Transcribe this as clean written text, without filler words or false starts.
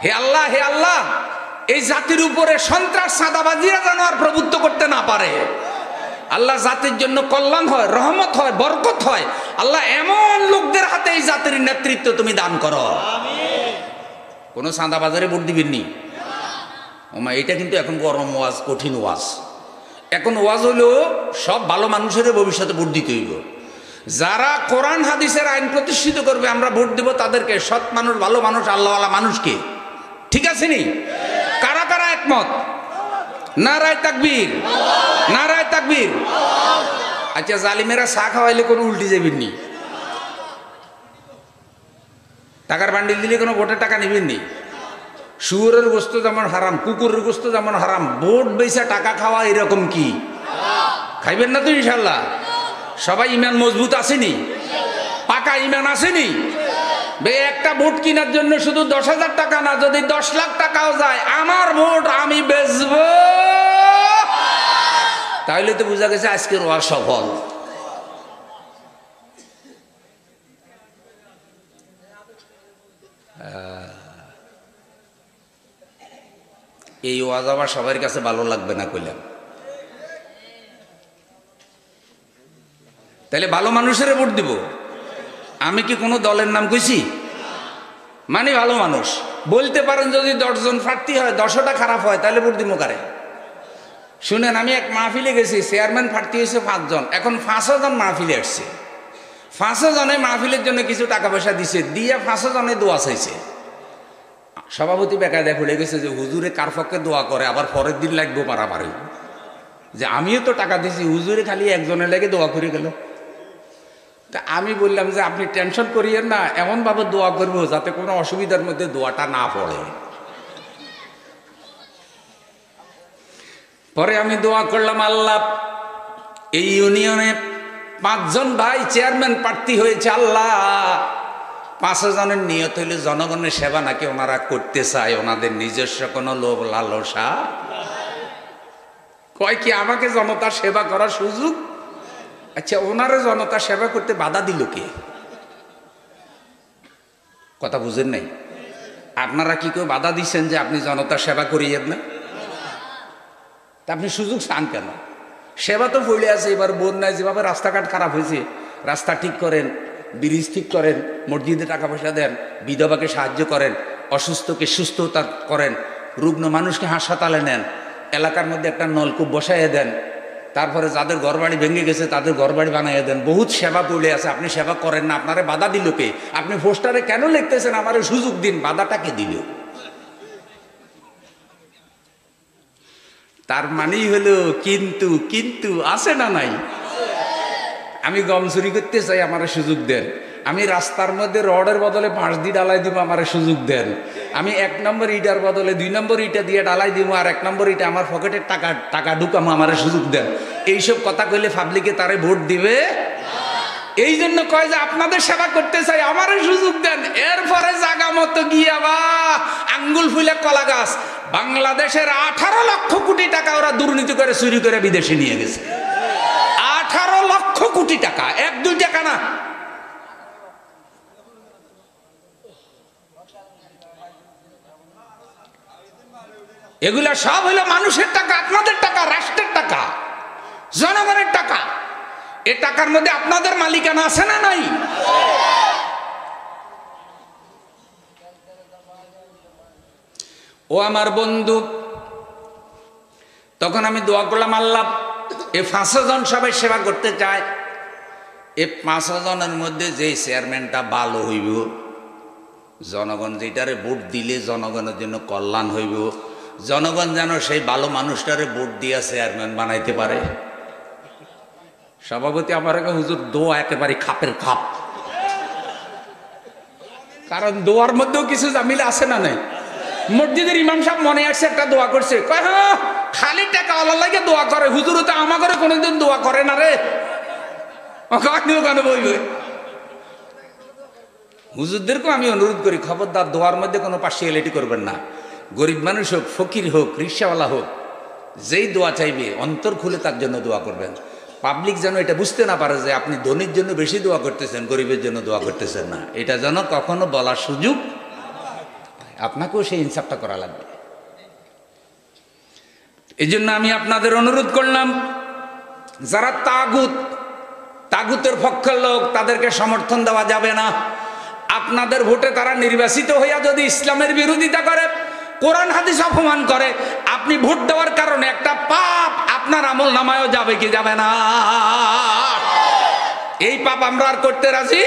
হে আল্লাহ, এই জাতির উপরে সন্ত্রাস চাঁদাবাজিরা যেন আর প্রভুত্ব করতে না পারে। আল্লাহ জাতির জন্য কল্যাণ হয়, রহমত হয়, বরকত হয়। আল্লাহ এমন লোকদের হাতে এই জাতির নেতৃত্ব তুমি দান করো। কোন চাঁদাবাজারে ভোট দিবেন নি ওমা, এটা কিন্তু এখন গরম ওয়াজ, কঠিন ওয়াজ। এখন ওয়াজ হলো সব ভালো মানুষের ভবিষ্যতে ভোট দিতে হইব। যারা কোরআন হাদিসের আইন প্রতিষ্ঠিত করবে আমরা ভোট দেব তাদেরকে। সৎ মানুষ, ভালো মানুষ, আল্লাহওয়ালা মানুষকে। ঠিক আছে নি? কারা কারা একমত? নারায়ে তাকবীর, নারায়ে তাকবীর। আচ্ছা, জালিমেরা চা খাওয়াইলে কোনো উল্টি যাবেন নি? টাকার বান্ডিল দিলে কোনো ভোটের টাকা নেবেন নি? শুয়োরের গোস্ত যেমন হারাম, কুকুরের গোস্ত যেমন হারাম, ভোট বেচা টাকা খাওয়া এরকম কি খাইবেন না তো ইনশাল্লাহ? সবাই ইমান মজবুত আসেনি? পাকা ইমান আসেনি? একটা ভোট কেনার জন্য শুধু 10,000 টাকা না, যদি 10 লাখ টাকাও যায়, আমার ভোট আমি বেচবো, তাহলে তো বোঝা গেছে আজকের ওয়াজ সফল। এই ওয়াজ আবার সবার কাছে ভালো লাগবে না কইলাম। তাহলে ভালো মানুষের ভোট দিব। আমি কি কোনো দলের নাম কইছি? মানে ভালো মানুষ বলতে পারেন। যদি 10 জন প্রার্থী হয়, 10টা খারাপ হয়, তাহলে ভোট দিব কারে? শুনেন, আমি এক মাহফিলে গেছি, চেয়ারম্যান প্রার্থী হয়েছে 5 জন, এখন 5 জন মাহফিলে আসছে। 5 জনে মাহফিলের জন্য কিছু টাকা পয়সা দিছে, দিয়ে 5 জনে দোয়া চাইছে। সভাপতি বেকায়দায় ভুলে গেছে যে হুজুরে কার পক্ষে দোয়া করে, আবার পরের দিন লাগবো পারাপারি, যে আমিও তো টাকা দিছি, হুজুরে খালি একজনের লেগে দোয়া করে গেল। তা আমি বললাম যে আপনি টেনশন করিয়েন না, এমনভাবে দোয়া করবো যাতে কোনো অসুবিধার মধ্যে দোয়াটা না পড়ে। পরে আমি দোয়া করলাম, আল্লাহ এই ইউনিয়নে 5 জন ভাই চেয়ারম্যান প্রার্থী হয়েছে, আল্লাহ 5 জনের নিয়ত হইলে জনগণের সেবা নাকি ওনারা করতে চায়, ওনাদের নিজস্ব কোনো লোভ লালসা কয় কি আমাকে জনতার সেবা করার সুযোগ? আচ্ছা, ওনারা জনতার সেবা করতে বাধা দিল কে? কথা বুঝেন নাই? আপনারা কি কেউ বাধা দিচ্ছেন যে আপনি জনতার সেবা করিয়েন না? তা আপনি সুযোগ চান কেন? সেবা তো পড়ে আছে। এবার বন্যায় যেভাবে রাস্তাঘাট খারাপ হয়েছে, রাস্তা ঠিক করেন, ব্রিজ ঠিক করেন, মসজিদে টাকা পয়সা দেন, বিধবাকে সাহায্য করেন, অসুস্থকে সুস্থতা করেন, রুগ্ন মানুষকে হাসপাতালে নেন, এলাকার মধ্যে একটা নলকূপ বসাইয়ে দেন, তারপরে যাদের ঘরবাড়ি ভেঙে গেছে তাদের ঘরবাড়ি বানাইয়ে দেন। বহুত সেবা পড়ে আছে, আপনি সেবা করেন না। আপনারে বাধা দিল কে? আপনি পোস্টারে কেন লিখতেছেন আমারে সুযোগ দিন? বাধাটা কে দিল? তার মানেই হলো কিন্তু কিন্তু আছে না নাই? আমি গম চুরি করতে চাই, আমারে সুযোগ দেন। আমি রাস্তার মধ্যে রডের বদলে 5 দিয়ে ডালাই দিব, আমারে সুযোগ দেন। আমি 1 নম্বর ইটার বদলে 2 নম্বর ইটা দিয়ে ডালাই দিব, আর 1 নম্বর ইটা আমার পকেটের টাকা ঢুকামো, আমারে সুযোগ দেন। এইসব কথা কইলে পাবলিকে তারে ভোট দিবে। এই জন্য কয় যে আপনাদের সেবা করতে চাই, আমারে সুযোগ দেন। এরপরে জাগা মতো গিয়া বা আঙ্গুল ফুলে কলা গাছ। বাংলাদেশের 18 লক্ষ কোটি টাকা ওরা দুর্নীতি করে চুরি করে বিদেশে নিয়ে গেছে। 18 লক্ষ কোটি টাকা, 1-2 টাকা না। এগুলা সব হলো মানুষের টাকা, আপনাদের টাকা, রাষ্ট্রের টাকা, জনগণের টাকা। এ টাকার মধ্যে আপনাদের মালিকানা আছে না নাই? ও আমার বন্ধু, তখন আমি দোয়া করলাম, আল্লাহ এই 5 জন সবাই সেবা করতে চায়, এই 5 জনের মধ্যে যে চেয়ারম্যানটা ভালো হইব, জনগণ যেটারে ভোট দিলে জনগণের জন্য কল্যাণ হইব, জনগণ যেন সেই ভালো মানুষটারে ভোট দিয়া চেয়ারম্যান বানাইতে পারে। সভাপতি আমার হুজুর দোয়া একেবারে খাপের খাপ, কারণ দোয়ার মধ্যেও কিছু জামিলা আছে না নাই? মসজিদের ইমাম সাহেব মনে আসছে একটা দোয়া করছে, কয় হ্যাঁ খালি টাকা আল্লাহ লাগে দোয়া করে, হুজুর তো আমাকে কোনোদিন দোয়া করে না রে। বইবে হুজুরদেরকেও আমি অনুরোধ করি, খবরদার দোয়ার মধ্যে কোনো পার্সিয়ালিটি করবেন না। গরিব মানুষ হোক, ফকির হোক, রিক্সাওয়ালা হোক, যেই দোয়া চাইবে অন্তর খুলে তার জন্য দোয়া করবেন। পাবলিক যেন এটা বুঝতে না পারে যে আপনি ধনীর জন্য বেশি দোয়া করতেছেন, গরিবের জন্য দোয়া করতেছেন না। এটা যেন কখনো বলার সুযোগ। আপনাকেও সেই ইনসাফটা করা লাগবে। এই জন্য আমি আপনাদের অনুরোধ করলাম, যারা তাগুতের পক্ষের লোক, তাদেরকে সমর্থন দেওয়া যাবে না। আপনাদের ভোটে তারা নির্বাচিত হইয়া যদি ইসলামের বিরোধিতা করে, কোরআন হাদিস অপমান করে, আপনি ভোট দেওয়ার কারণে একটা পাপ আপনার আমল নামায়ও যাবে কি যাবে না? এই পাপ আমরা আর করতে রাজি